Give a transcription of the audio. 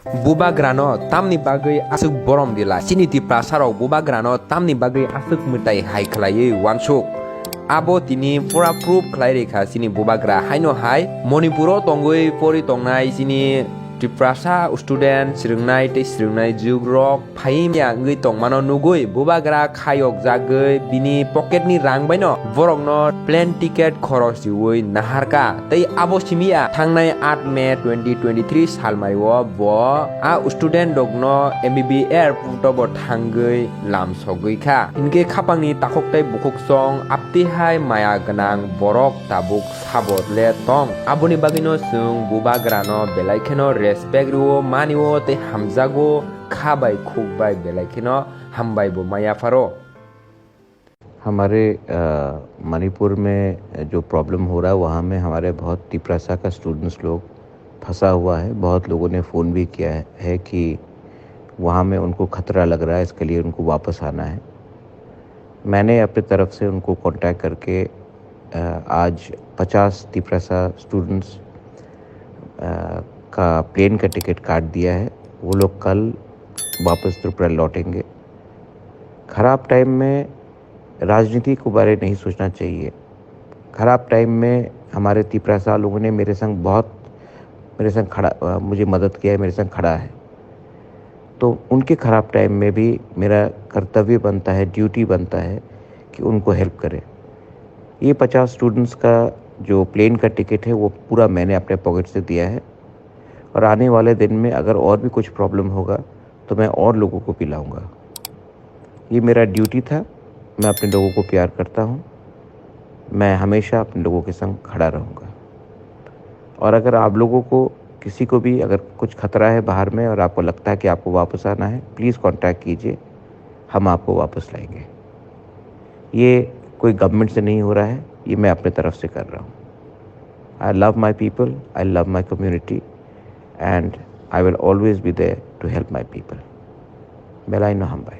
Buba grano tamni bagui asuk borom dila sini ti prasarok buba grano tamni bagui asuk mutai hai khlaiui wansuk abo tini pura proof khlai rekha sini bubagra haino hai Manipuro tongui pori tongnai sini Triprasa student sirungnai tei sirungnai jugrok phaim ya ngui tongmano nugui bubagra khayok jagui bini pocket ni rang baino borokno plane ticket khoros diui naharka tei abo simia thangnai 8 May 2023 salmario bo a student dogno MBB airport bo thangui lam sogui kha inke khapangni takoktai bukuk song apti hai maya ganang borok tabuk sabot le tong aboni bagino sung bubagrano belaikeno respect ruo maniwo te hamjago खाबाई खुबाई बेलाइखिनो हमबाई बो माया furrow. हमारे मणिपुर में जो problem हो रहा है वहाँ में हमारे बहुत तिपरासा का स्टूडेंट्स लोग फंसा हुआ है। बहुत लोगों ने फ़ोन भी किया है कि वहाँ में उनको खतरा लग रहा है, इसके लिए उनको वापस आना है। मैंने अपनी तरफ से उनको कांटेक्ट करके आज 50 तिपरासा स्टूडेंट्स का प्लेन का टिकट काट दिया है। वो लोग कल वापस त्रिपुरा लौटेंगे। ख़राब टाइम में राजनीति के बारे नहीं सोचना चाहिए। ख़राब टाइम में हमारे तिपरासा लोगों ने मेरे संग खड़ा मुझे मदद किया है, मेरे संग खड़ा है। तो उनके ख़राब टाइम में भी मेरा कर्तव्य बनता है, ड्यूटी बनता है कि उनको हेल्प करें। ये 50 स्टूडेंट्स का जो प्लेन का टिकट है वो पूरा मैंने अपने पॉकेट से दिया है और आने वाले दिन में अगर और भी कुछ प्रॉब्लम होगा तो मैं और लोगों को पिलाऊंगा। ये मेरा ड्यूटी था। मैं अपने लोगों को प्यार करता हूँ। मैं हमेशा अपने लोगों के संग खड़ा रहूँगा। और अगर आप लोगों को किसी को भी अगर कुछ खतरा है बाहर में और आपको लगता है कि आपको वापस आना है, प्लीज़ कांटेक्ट कीजिए, हम आपको वापस लाएंगे। ये कोई गवर्नमेंट से नहीं हो रहा है, ये मैं अपने तरफ से कर रहा हूँ। I love my people, I love my community and I will always be there to help my people. Belaino Hambai.